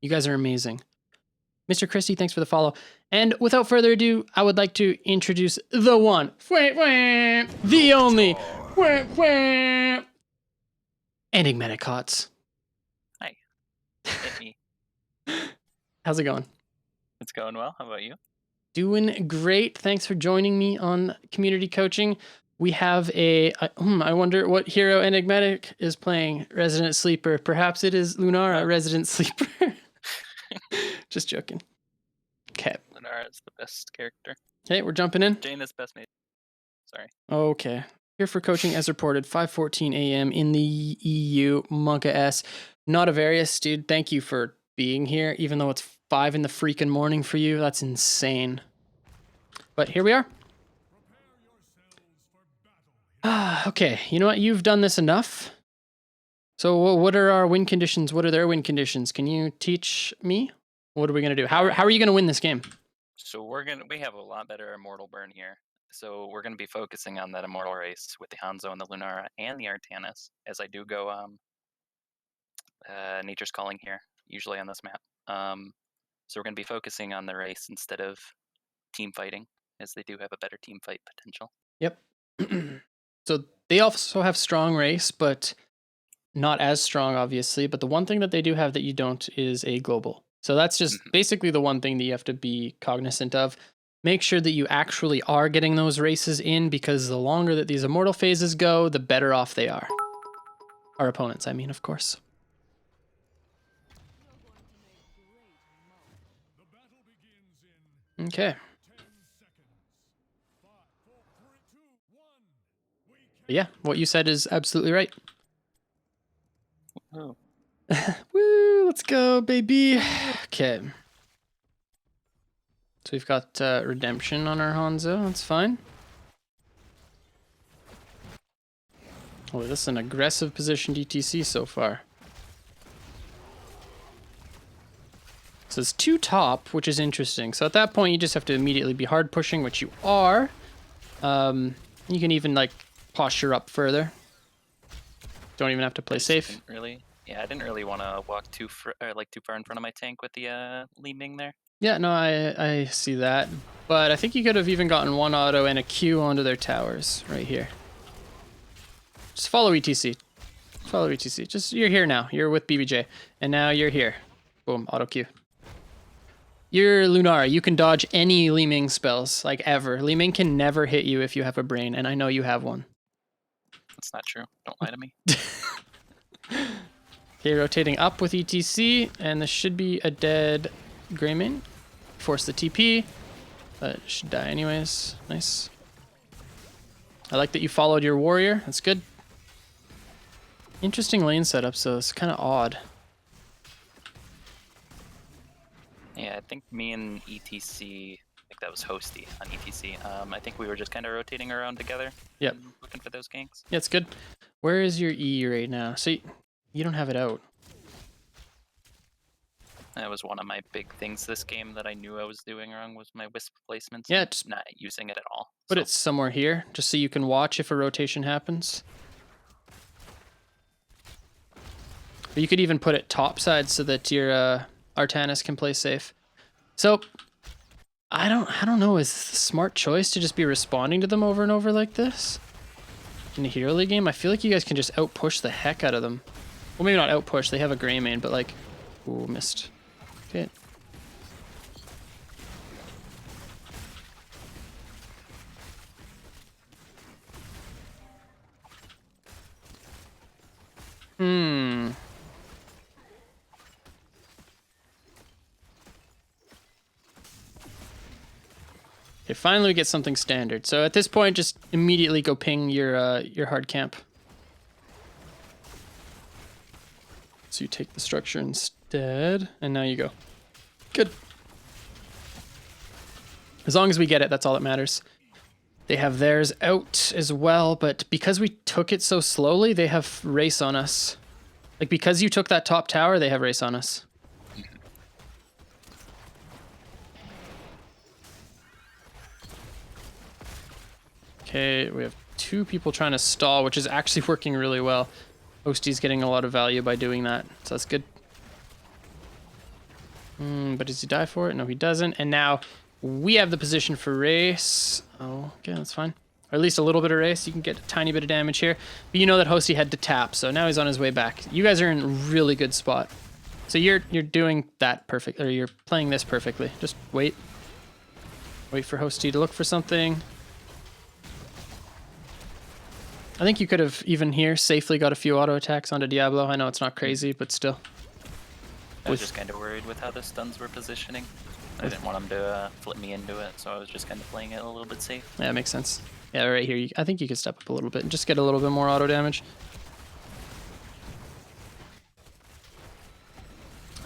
You guys are amazing. Mr. Christie, thanks for the follow. And without further ado, I would like to introduce the one, the only, Enigmatic Hots. Hi. Hit me. How's it going? It's going well. How about you? Doing great. Thanks for joining me on community coaching. We have I wonder what hero Enigmatic is playing. Resident Sleeper. Perhaps it is Lunara, Resident Sleeper. Just joking. Okay. Lunara is the best character. Okay, we're jumping in. Jane is best mate. Sorry. Okay. Here for coaching as reported, 5:14 a.m. in the EU. Monka S. Not a various, dude. Thank you for being here, even though it's 5 in the freaking morning for you. That's insane. But here we are. Okay, you know what? You've done this enough. So what are our win conditions? What are their win conditions? Can you teach me? What are we going to do? How are you going to win this game? So we have a lot better Immortal burn here. So we're going to be focusing on that Immortal race with the Hanzo and the Lunara and the Artanis, as I do go Nature's Calling here, usually on this map. So we're going to be focusing on the race instead of team fighting, as they do have a better team fight potential. Yep. So they also have strong race, but not as strong, obviously. But the one thing that they do have that you don't is a global. So that's just basically the one thing that you have to be cognizant of. Make sure that you actually are getting those races in, because the longer that these Immortal phases go, the better off they are. Our opponents, I mean, of course. Okay. But yeah, what you said is absolutely right. Oh. Woo, let's go, baby. Okay. So we've got Redemption on our Hanzo. That's fine. Oh, this is an aggressive position DTC so far. So it's 2 top, which is interesting. So at that point, you just have to immediately be hard pushing, which you are. You can even like posture up further. Don't even have to play safe. I didn't really want to walk too far in front of my tank with the Li Ming there. Yeah, no, I see that. But I think you could have even gotten 1 auto and a Q onto their towers right here. Just follow ETC. Follow ETC. Just, you're here now. You're with BBJ. And now you're here. Boom, auto Q. You're Lunara. You can dodge any Li Ming spells, like ever. Li Ming can never hit you if you have a brain, and I know you have one. That's not true. Don't lie to me. Okay, rotating up with ETC, and this should be a dead Greymane. Force the TP, but it should die anyways. Nice. I like that you followed your warrior. That's good. Interesting lane setup, so it's kind of odd. Yeah, I think me and ETC, I think that was Hosty on ETC. I think we were just kind of rotating around together. Yep. Looking for those ganks. Yeah, it's good. Where is your E right now? So you don't have it out. That was one of my big things this game that I knew I was doing wrong, was my Wisp placements. Yeah, just not using it at all. Put it somewhere here, just so you can watch if a rotation happens. But you could even put it topside so that your Artanis can play safe. So I don't know, is this a smart choice to just be responding to them over and over like this? In a Hero League game, I feel like you guys can just outpush the heck out of them. Well, maybe not outpush, they have a Greymane, but like, ooh, missed. Okay. Okay, finally we get something standard. So at this point, just immediately go ping your hard camp. So you take the structure instead, and now you go. Good. As long as we get it, that's all that matters. They have theirs out as well, but because we took it so slowly, they have race on us. Like, because you took that top tower, they have race on us. Okay, we have 2 people trying to stall, which is actually working really well. Hosty's getting a lot of value by doing that, so that's good. But does he die for it? No, he doesn't. And now we have the position for race. Oh, okay, that's fine. Or at least a little bit of race. You can get a tiny bit of damage here. But you know that Hosty had to tap, so now he's on his way back. You guys are in a really good spot. So you're doing that perfect, or you're playing this perfectly. Just wait. Wait for Hosty to look for something. I think you could have, even here, safely got a few auto attacks onto Diablo. I know it's not crazy, but still. I was just kind of worried with how the stuns were positioning. I didn't want him to flip me into it, so I was just kind of playing it a little bit safe. Yeah, makes sense. Yeah, right here, I think you could step up a little bit and just get a little bit more auto damage.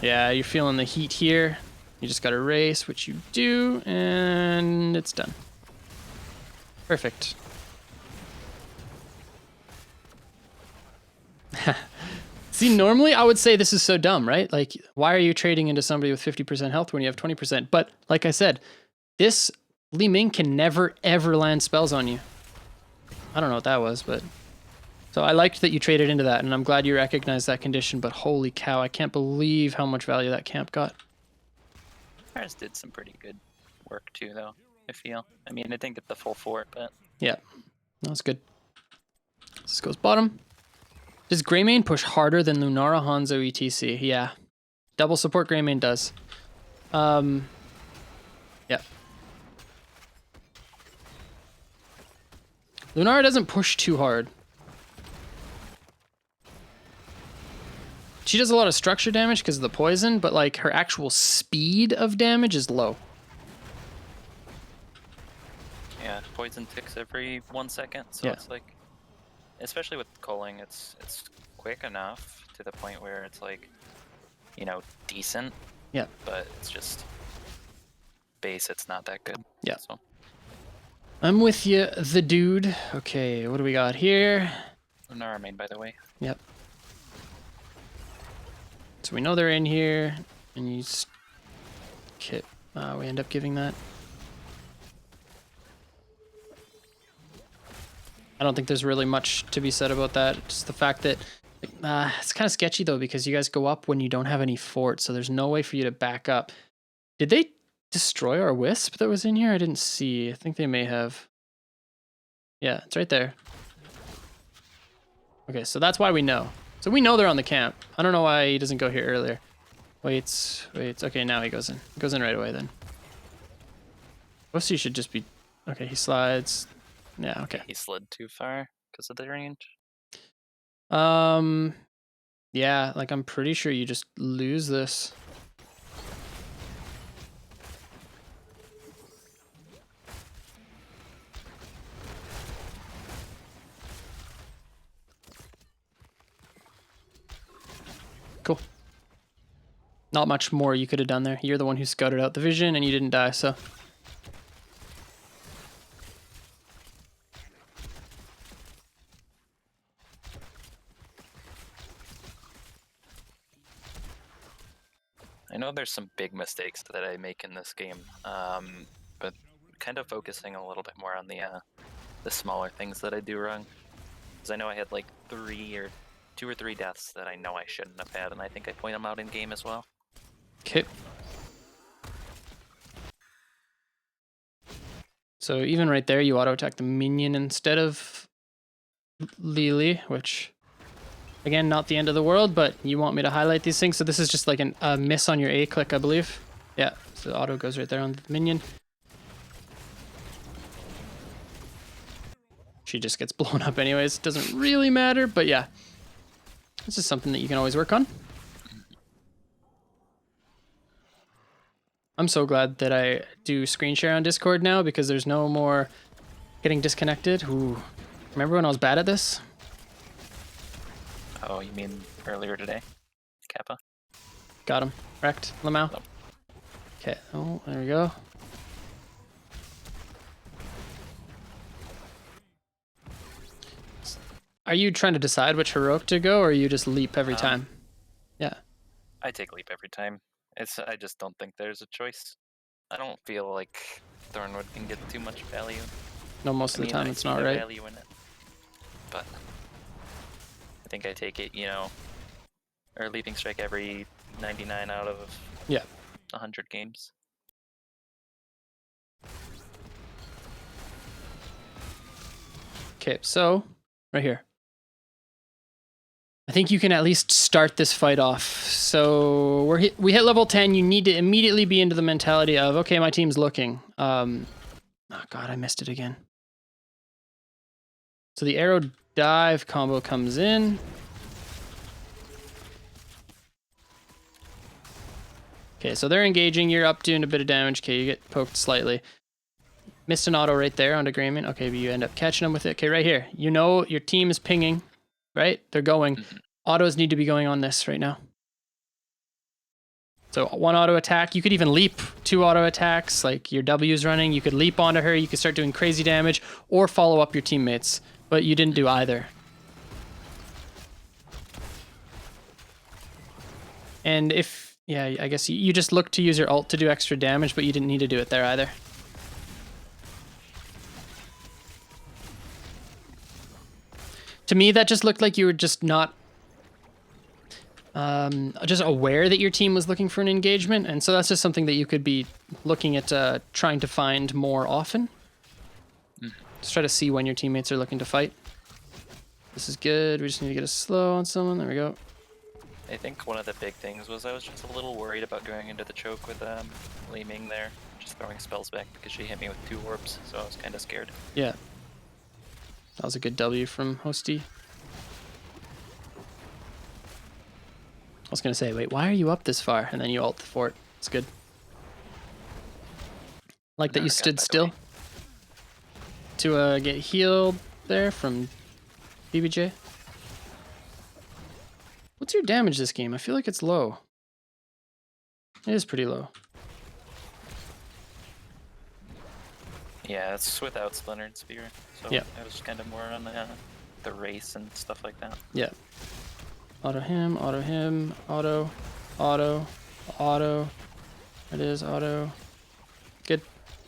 Yeah, you're feeling the heat here. You just got to race, which you do, and it's done. Perfect. See, normally I would say this is so dumb, right? Like, why are you trading into somebody with 50% health when you have 20%? But like I said, this Li Ming can never, ever land spells on you. I don't know what that was, but... So I liked that you traded into that, and I'm glad you recognized that condition, but holy cow, I can't believe how much value that camp got. Ours did some pretty good work too, though, I feel. I mean, I didn't get the full fort, but... Yeah, that's good. This goes bottom. Does Greymane push harder than Lunara, Hanzo, etc? Yeah. Double support Greymane does. Yeah. Lunara doesn't push too hard. She does a lot of structure damage because of the poison, but like her actual speed of damage is low. Yeah, poison ticks every 1 second, so Yeah. it's like... Especially with culling, it's quick enough to the point where it's like, you know, decent. Yeah. But it's just... Base, it's not that good. Yeah. So. I'm with you, the dude. Okay, what do we got here? Lunara main, by the way. Yep. So we know they're in here, and you okay. We end up giving that. I don't think there's really much to be said about that. Just the fact that it's kind of sketchy though, because you guys go up when you don't have any fort, so there's no way for you to back up. Did they destroy our wisp that was in here? I didn't see. I think they may have. Yeah, it's right there. Okay, so that's why we know. So we know they're on the camp. I don't know why he doesn't go here earlier. Waits. Okay, now he goes in. He goes in right away then. Most he should just be... Okay, he slides. Yeah, okay. He slid too far because of the range. Yeah, like I'm pretty sure you just lose this. Cool. Not much more you could have done there. You're the one who scouted out the vision and you didn't die, so... I know there's some big mistakes that I make in this game, but kind of focusing a little bit more on the smaller things that I do wrong. Because I know I had like 2 or 3 deaths that I know I shouldn't have had, and I think I point them out in game as well. Okay. So even right there, you auto-attack the minion instead of Lily, which, again, not the end of the world, but you want me to highlight these things. So this is just like a miss on your A click, I believe. Yeah, so auto goes right there on the minion. She just gets blown up anyways. Doesn't really matter, but yeah. This is something that you can always work on. I'm so glad that I do screen share on Discord now because there's no more getting disconnected. Ooh. Remember when I was bad at this? Oh, you mean earlier today? Kappa? Got him. Wrecked. Lamau. Nope. Okay. Oh, there we go. Are you trying to decide which heroic to go, or you just leap every time? Yeah. I take leap every time. I just don't think there's a choice. I don't feel like Thornwood can get too much value. No, most of the time it's not, I right? value in it, but I think I take it, you know, or leaping strike every 99 out of Yeah. 100 games. Okay, so right here. I think you can at least start this fight off. So we hit level 10. You need to immediately be into the mentality of, okay, my team's looking. Oh God, I missed it again. So the arrow dive combo comes in. Okay, so they're engaging. You're up doing a bit of damage. Okay, you get poked slightly. Missed an auto right there onto Greymane. Okay, but you end up catching them with it. Okay, right here. You know your team is pinging, right? They're going. Autos need to be going on this right now. So 1 auto attack. You could even leap 2 auto attacks. Like your W's running. You could leap onto her. You could start doing crazy damage or follow up your teammates. But you didn't do either. And if, yeah, I guess you just look to use your ult to do extra damage, but you didn't need to do it there either. To me, that just looked like you were just not just aware that your team was looking for an engagement, and so that's just something that you could be looking at trying to find more often. Just try to see when your teammates are looking to fight. This is good. We just need to get a slow on someone. There we go. I think one of the big things was I was just a little worried about going into the choke with Li Ming there, just throwing spells back because she hit me with 2 orbs, so I was kind of scared. Yeah. That was a good W from Hosty. I was going to say, wait, why are you up this far? And then you ult the fort. It's good. Like that you stood still to get healed there from BBJ. What's your damage this game? I feel like it's low. It is pretty low. Yeah, it's without Splintered Spear, so yeah. it was kind of more on the race and stuff like that. Yeah. Auto him, auto, auto, auto. It is auto. Good.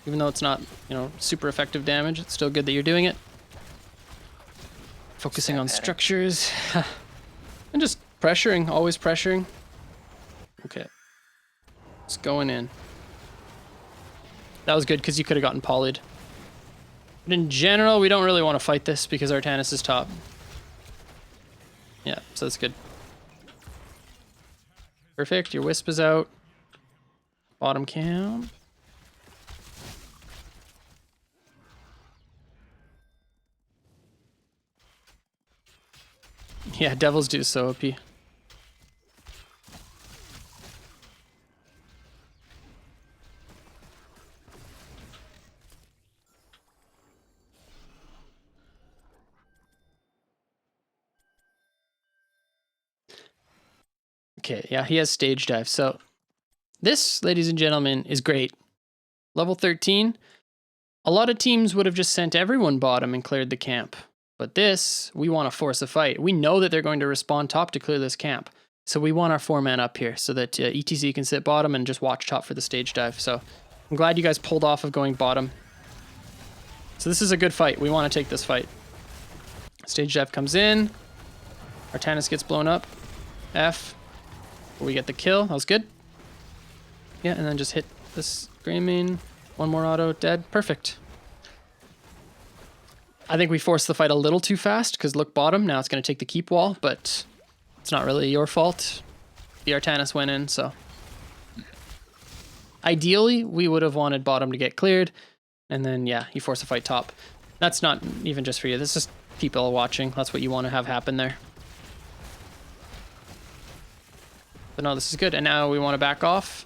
Even though it's not, you know, super effective damage, it's still good that you're doing it. Focusing on structures. And just pressuring, always pressuring. Okay. It's going in. That was good because you could have gotten polyed. But in general, we don't really want to fight this because Artanis is top. Yeah, so that's good. Perfect, your Wisp is out. Bottom camp. Yeah, Devils do so OP. Okay, yeah, he has stage dive. So this, ladies and gentlemen, is great. Level 13. A lot of teams would have just sent everyone bottom and cleared the camp. But this, we want to force a fight. We know that they're going to respawn top to clear this camp. So we want our 4-man up here so that ETC can sit bottom and just watch top for the stage dive. So I'm glad you guys pulled off of going bottom. So this is a good fight. We want to take this fight. Stage dive comes in. Artanis gets blown up. F. We get the kill. That was good. Yeah, and then just hit this Greymane. 1 more auto. Dead. Perfect. I think we forced the fight a little too fast because look bottom. Now it's going to take the keep wall, but it's not really your fault. The Artanis went in, so. Ideally, we would have wanted bottom to get cleared. And then, yeah, you force a fight top. That's not even just for you. That's just people watching. That's what you want to have happen there. But no, this is good. And now we want to back off.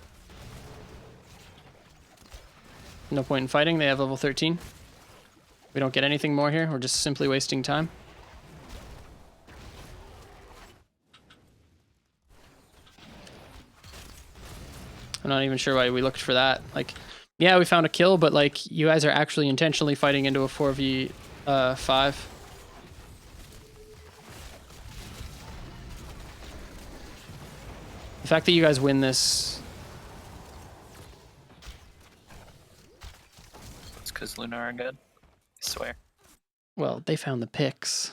No point in fighting. They have level 13. We don't get anything more here. We're just simply wasting time. I'm not even sure why we looked for that. Like, yeah, we found a kill, but like, you guys are actually intentionally fighting into a 4v5. The fact that you guys win this. It's because Lunara good. I swear. Well, they found the picks,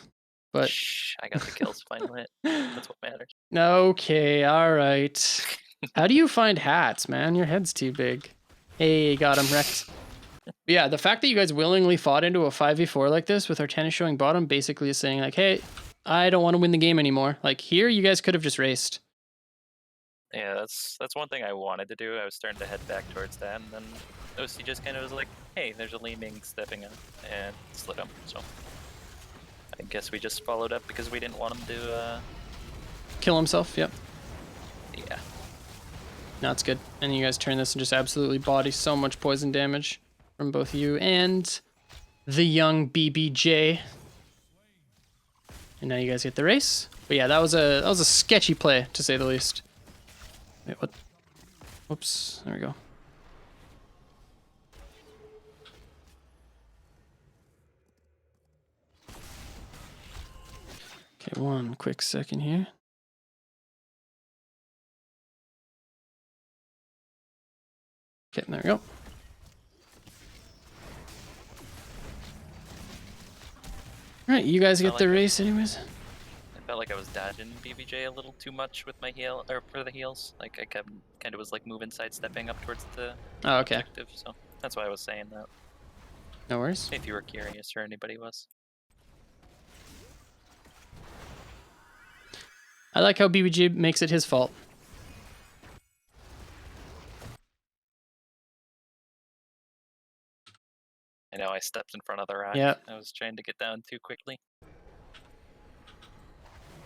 but Shh, I got the kills finally. That's what matters. Okay, all right. How do you find hats, man? Your head's too big. Hey, got him wrecked. But yeah, the fact that you guys willingly fought into a 5v4 like this with Artanis showing bottom basically is saying like, hey, I don't want to win the game anymore. Like here, you guys could have just raced. Yeah, that's one thing I wanted to do. I was starting to head back towards that, and then OC just kind of was like, hey, there's a Li Ming stepping up, and slid him. So I guess we just followed up because we didn't want him to, Kill himself, yep. yeah. No, it's good. And you guys turn this and just absolutely body so much poison damage from both you and the young BBJ. And now you guys get the race. But yeah, that was a sketchy play, to say the least. Wait, what? Whoops, there we go. Okay, one quick second here. Okay, there we go. Alright, you guys get the race anyways. I felt like I was dodging BBJ a little too much with my heal, or for the heals. Like I kept kind of was like moving, sidestepping up towards the objective. So that's why I was saying that. No worries. If you were curious, or anybody was. I like how BBJ makes it his fault. I know I stepped in front of the rock. Yeah. I was trying to get down too quickly.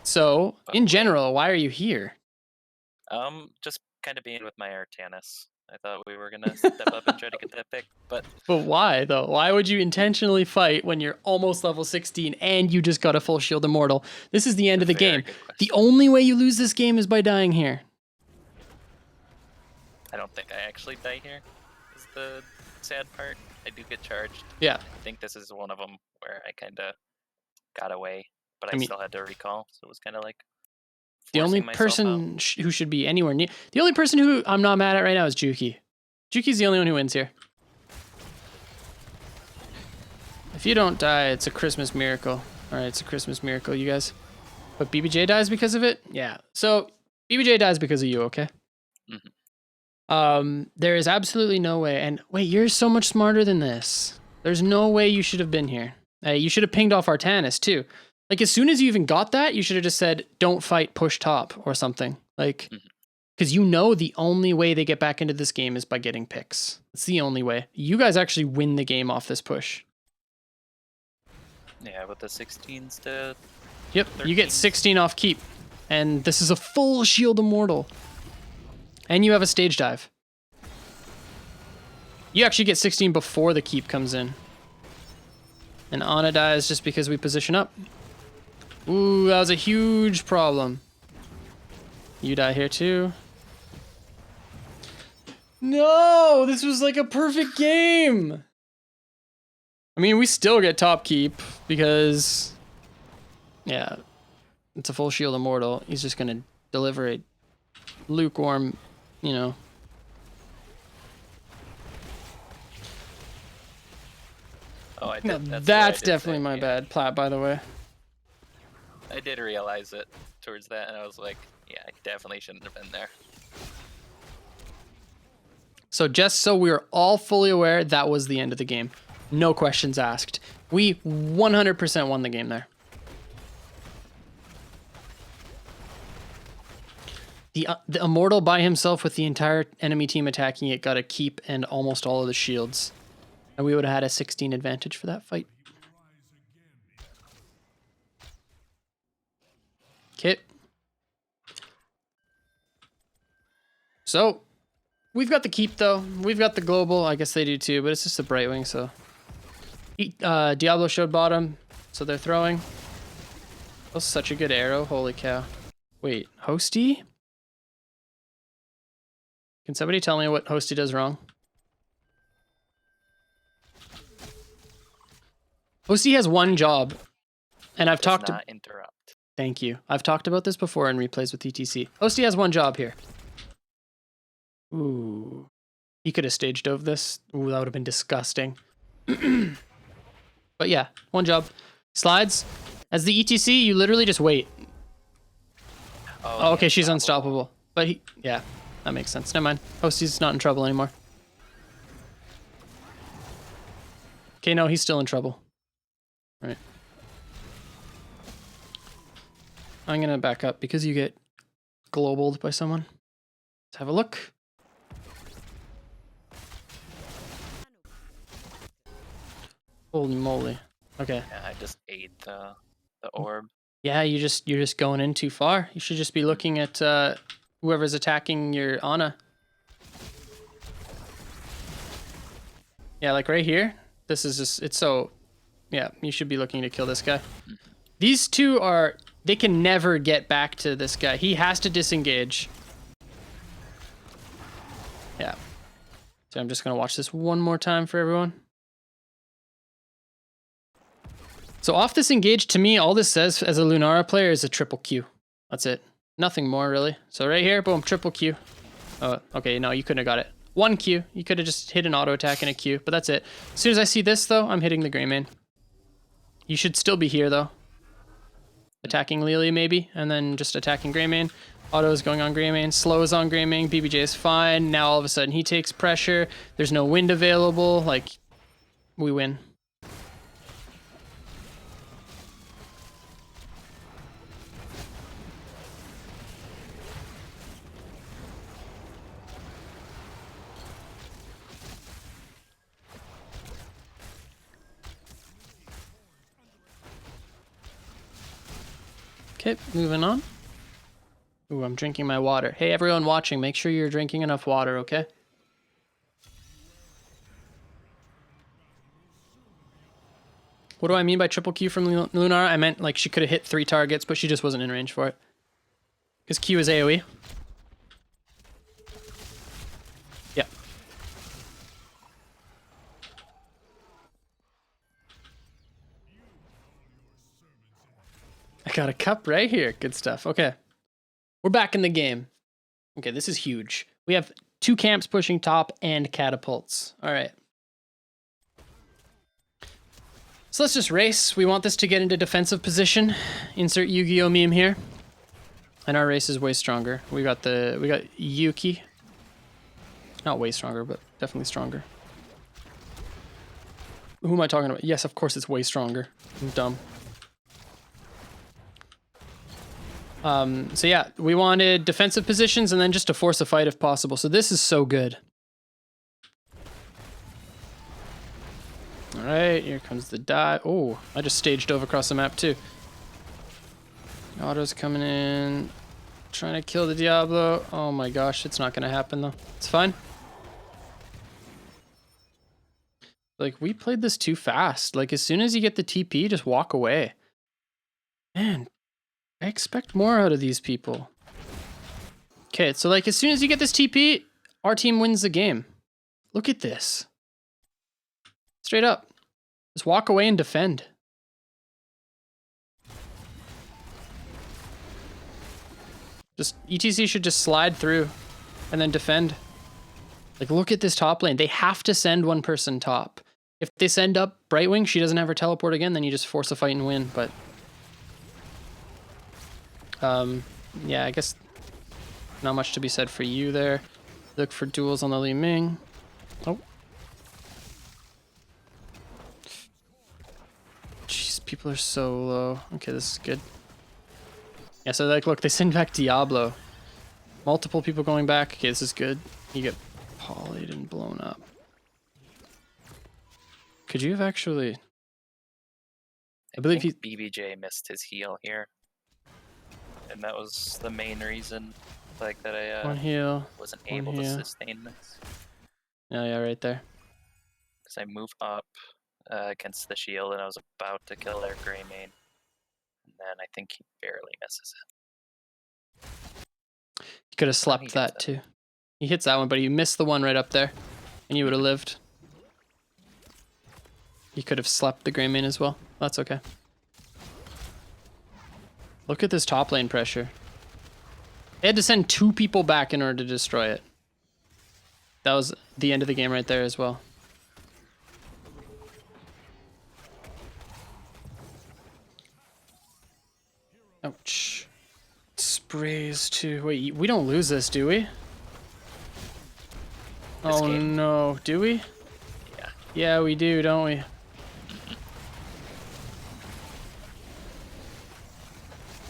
So, in general, why are you here? Just kind of being with my Artanis. I thought we were gonna step up and try to get that pick, but why though? Why would you intentionally fight when you're almost level 16 and you just got a full shield immortal? This is the end of the game. The only way you lose this game is by dying here. I don't think I actually die here. Is the sad part. I do get charged. Yeah. I think this is one of them where I kind of got away, but I still had to recall, so it was kind of like the only person who should be anywhere near. The only person who I'm not mad at right now is Juki. Juki's the only one who wins here. If you don't die, it's a Christmas miracle. All right, it's a Christmas miracle, you guys. But BBJ dies because of it? Yeah. So BBJ dies because of you, okay? Mm-hmm. There is absolutely no way. And wait, you're so much smarter than this. There's no way you should have been here. You should have pinged off Artanis too. Like as soon as you even got that, you should have just said, don't fight, push top or something. Like, because you know the only way they get back into this game is by getting picks. It's the only way. You guys actually win the game off this push. Yeah, with the 16s to... Yep, 13s. You get 16 off keep. And this is a full shield immortal. And you have a stage dive. You actually get 16 before the keep comes in. And Ana dies just because we position up. Ooh, that was a huge problem. You die here too. No, this was like a perfect game. I mean, we still get top keep because, yeah, it's a full shield immortal. He's just going to deliver a lukewarm, you know. Oh, I did. No, that's definitely my bad. Plat, by the way. I did realize it towards that, and I was like, yeah, I definitely shouldn't have been there. So just so we're all fully aware, that was the end of the game. No questions asked. We 100% won the game there. The Immortal by himself with the entire enemy team attacking it got a keep and almost all of the shields. And we would have had a 16 advantage for that fight. Okay. So, we've got the keep though. We've got the global. I guess they do too, but it's just a Brightwing, so. Diablo showed bottom, so they're throwing. That was such a good arrow. Holy cow. Wait, Hosty? Can somebody tell me what Hosty does wrong? Hosty has one job, and I've talked to... interrupt. Thank you. I've talked about this before in replays with ETC. Hosty has one job here. Ooh. He could have stage dove this. Ooh, that would have been disgusting. But yeah, one job. Slides. As the ETC, you literally just wait. Oh, okay, she's unstoppable. But he, yeah. that makes sense. Never mind. Posty's not in trouble anymore. Okay, no, he's still in trouble. Right. I'm gonna back up because you get globaled by someone. Let's have a look. Holy moly. Okay. Yeah, I just ate the orb. Yeah, you're just going in too far. You should just be looking at whoever's attacking your Ana. Yeah, like right here. This is just, it's so, yeah, you should be looking to kill this guy. These two are, they can never get back to this guy. He has to disengage. Yeah. So I'm just going to watch this one more time for everyone. So off this engage, to me, all this says as a Lunara player is a triple Q. That's it. Nothing more, really. So right here, boom, triple Q. Oh, okay, no, you couldn't have got it. One Q. You could have just hit an auto attack and a Q, but that's it. As soon as I see this, though, I'm hitting the Greymane. You should still be here, though. Attacking Lily, maybe, and then just attacking Greymane. Auto is going on Greymane. Slow is on Greymane. BBJ is fine. Now, all of a sudden, he takes pressure. There's no wind available. Like, we win. Okay, moving on. Ooh, I'm drinking my water. Hey, everyone watching, make sure you're drinking enough water, okay? What do I mean by triple Q from Lunara? I meant like she could have hit 3 targets, but she just wasn't in range for it. Because Q is AoE. Yeah. I got a cup right here. Good stuff. Okay. We're back in the game. Okay, this is huge. We have 2 camps pushing top and catapults. All right. So let's just race. We want this to get into defensive position. Insert Yu-Gi-Oh meme here. And our race is way stronger. We got Yuki. Not way stronger, but definitely stronger. Who am I talking about? Yes, of course it's way stronger. I'm dumb. So yeah, we wanted defensive positions and then just to force a fight if possible. So this is so good. All right, here comes the dive. Oh, I just staged dove across the map too. Auto's coming in, trying to kill the Diablo. Oh my gosh, it's not gonna happen though. It's fine. Like, we played this too fast. Like, as soon as you get the TP, just walk away. Man, I expect more out of these people. Okay, so like, as soon as you get this TP, our team wins the game. Look at this. Straight up. Just walk away and defend. Just, ETC should just slide through and then defend. Like, look at this top lane. They have to send one person top. If they send up Brightwing, she doesn't have her teleport again, then you just force a fight and win, but... yeah, I guess not much to be said for you there. Look for duels on the Li Ming. Oh. Jeez, people are so low. Okay, this is good. Yeah, so like, look, they send back Diablo. Multiple people going back. Okay, this is good. You get polyed and blown up. Could you have actually... I believe he... BBJ missed his heal here. And that was the main reason, like, that I one heal, wasn't able to sustain this. Oh, yeah, right there. Because I moved up against the shield and I was about to kill their Greymane. And then I think he barely misses it. You could have slept that too. He hits that one, but he missed the one right up there. And you would have lived. You could have slept the Greymane as well. That's okay. Look at this top lane pressure. They had to send 2 people back in order to destroy it. That was the end of the game right there as well. Ouch. Sprays too. Wait, we don't lose this, do we? Oh game. no, do we? Yeah. Yeah, we do, don't we?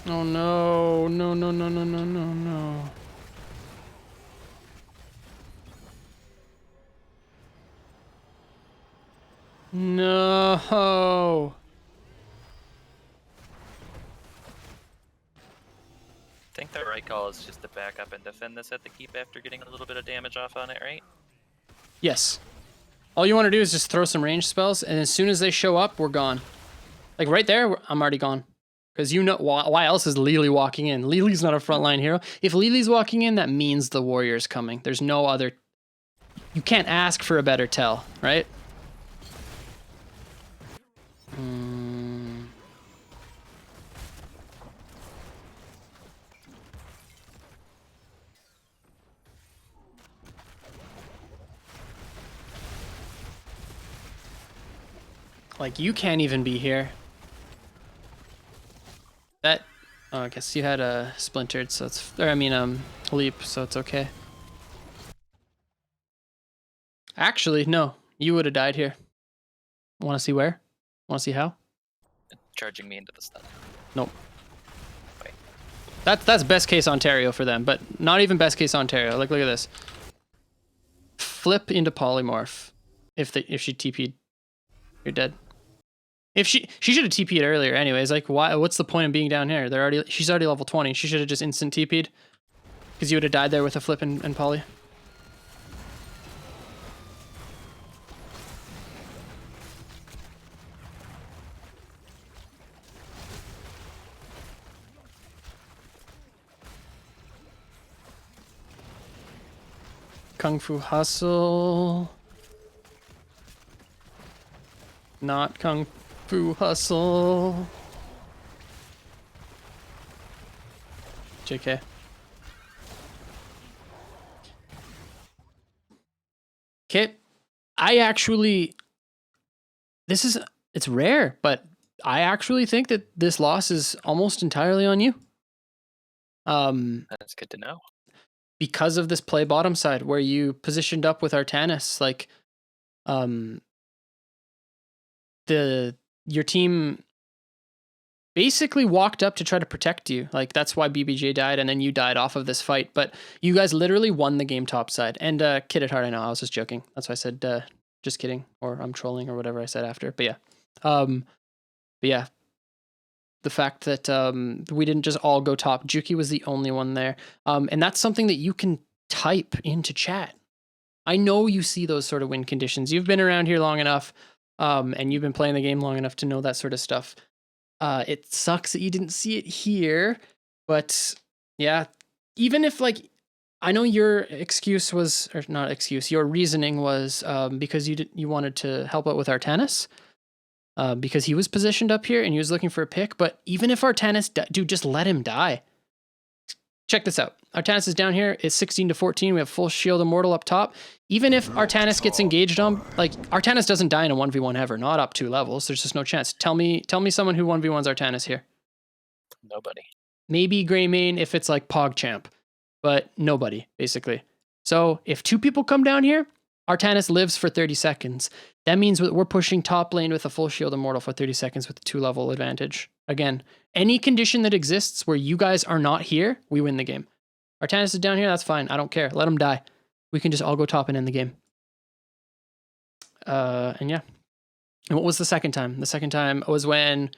Oh no, no, no, no, no, no, no, no. No. I think the right call is just to back up and defend this at the keep after getting a little bit of damage off on it, right? Yes. All you want to do is just throw some range spells, and as soon as they show up, we're gone. Like right there, I'm already gone. Because you know, why else is Lily walking in? Lily's not a frontline hero. If Lily's walking in, that means the warrior's coming. There's no other... You can't ask for a better tell, right? Like, you can't even be here. That... Oh, I guess you had a splintered, so it's... Or, I mean, leap, so it's okay. Actually, no. You would have died here. Want to see where? Want to see how? Charging me into the stun. Nope. Wait. That's best case Ontario for them, but not even best case Ontario. Like, look at this. Flip into polymorph. If she TP'd, you're dead. If she should have TP'd earlier anyways. Like, why? What's the point of being down here? She's already level 20. She should have just instant TP'd. Because you would have died there with a flip and poly. Kung Fu Hustle. Not Kung Fu Hustle. JK. Okay. I actually... It's rare, but I actually think that this loss is almost entirely on you. That's good to know. Because of this play bottom side where you positioned up with Artanis, like, your team basically walked up to try to protect you. Like, that's why BBJ died, and then you died off of this fight. But you guys literally won the game top side. And kid at heart, I know, I was just joking. That's why I said just kidding, or I'm trolling, or whatever I said after. But yeah, the fact that we didn't just all go top. Juki was the only one there, and that's something that you can type into chat. I know you see those sort of win conditions. You've been around here long enough, and you've been playing the game long enough to know that sort of stuff. It sucks that you didn't see it here, but yeah, even if, like, I know your excuse was, or not excuse, your reasoning was because you wanted to help out with Artanis, because he was positioned up here and he was looking for a pick. But even if Artanis, dude, just let him die. Check this out. Artanis is down here. It's 16-14. We have full shield Immortal up top. Even if Artanis gets engaged on, like, Artanis doesn't die in a 1v1 ever, not up 2 levels. There's just no chance. Tell me someone who 1v1s Artanis here. Nobody. Maybe Greymane if it's like PogChamp, but nobody, basically. So if 2 people come down here, Artanis lives for 30 seconds. That means we're pushing top lane with a full shield Immortal for 30 seconds with a 2-level advantage. Again, any condition that exists where you guys are not here, we win the game. Artanis is down here, that's fine. I don't care. Let him die. We can just all go top and end the game. And yeah. And what was the second time? The second time was when...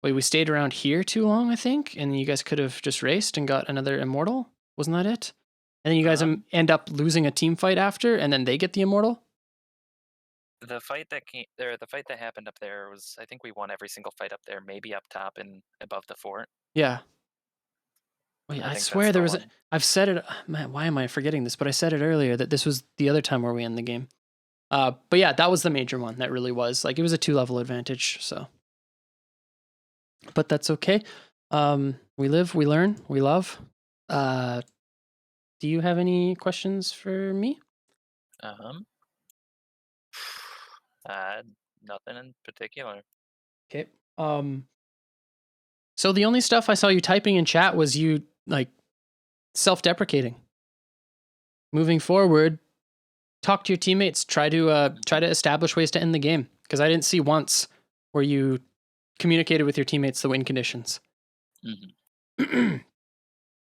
Wait, we stayed around here too long, I think? And you guys could have just raced and got another Immortal? Wasn't that it? And then you guys end up losing a team fight after, and then they get the Immortal? The fight that happened up there was, I think we won every single fight up there, maybe up top and above the fort. Yeah. Wait, I swear there was I've said it, man, why am I forgetting this? But I said it earlier that this was the other time where we end the game. But yeah, that was the major one. That really was. Like, it was a 2-level advantage, so. But that's okay. We live, we learn, we love. Do you have any questions for me? Nothing in particular. Okay. So the only stuff I saw you typing in chat was you, like, self-deprecating. moving forward, talk to your teammates. Try to establish ways to end the game, because I didn't see once where you communicated with your teammates the win conditions. Mm-hmm.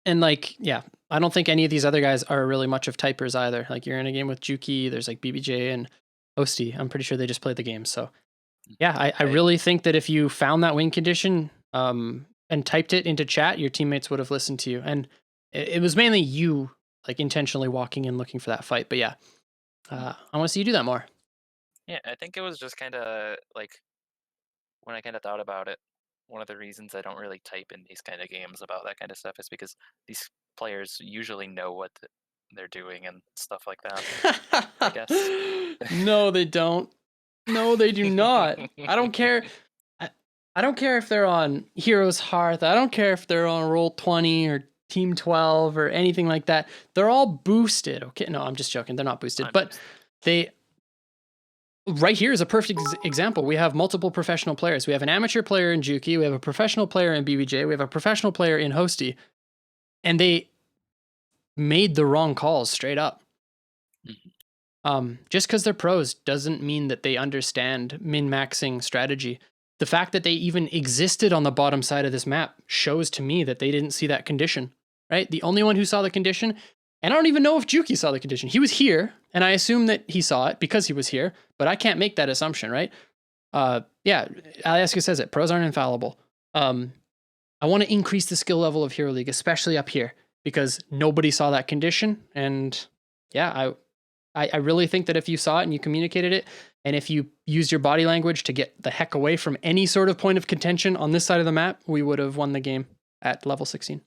And like, yeah, I don't think any of these other guys are really much of typers either. Like, you're in a game with Juki, there's like BBJ and Osty. I'm pretty sure they just played the game. So yeah, I really think that if you found that win condition and typed it into chat, your teammates would have listened to you. And it was mainly you like intentionally walking in looking for that fight. But yeah, I want to see you do that more. Yeah, I think it was just kind of like when I kind of thought about it, one of the reasons I don't really type in these kind of games about that kind of stuff is because these players usually know what they're doing and stuff like that. I guess. No, they don't. No, they do not. I don't care. I don't care if they're on Heroes Hearth. I don't care if they're on Roll20 or Team 12 or anything like that. They're all boosted. Okay, no, I'm just joking. They're not boosted, but they. Right here is a perfect example. We have multiple professional players. We have an amateur player in Juki. We have a professional player in BBJ. We have a professional player in Hosty, and they made the wrong calls straight up. Just because they're pros doesn't mean that they understand min-maxing strategy. The fact that they even existed on the bottom side of this map shows to me that they didn't see that condition, right? The only one who saw the condition, and I don't even know if Juki saw the condition. He was here, and I assume that he saw it because he was here, but I can't make that assumption, right? Yeah, Alieska says it. Pros aren't infallible. I want to increase the skill level of Hero League, especially up here, because nobody saw that condition, and yeah, I really think that if you saw it and you communicated it, and if you used your body language to get the heck away from any sort of point of contention on this side of the map, we would have won the game at level 16.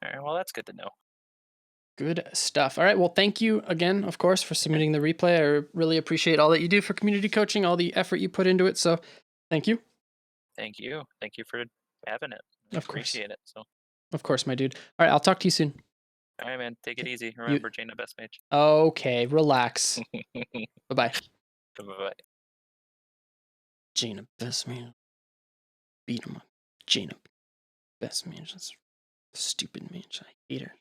All right, well, that's good to know. Good stuff. All right, well, thank you again, of course, for submitting the replay. I really appreciate all that you do for community coaching, all the effort you put into it, so thank you. Thank you. Thank you for having it. I appreciate it. So. Of course, my dude. All right, I'll talk to you soon. All right, man. Take it easy. Remember, Jaina best mage. Okay, relax. Bye-bye. Bye-bye. Jaina best mage. Beat him up. Jaina best mage. That's stupid mage. I hate her.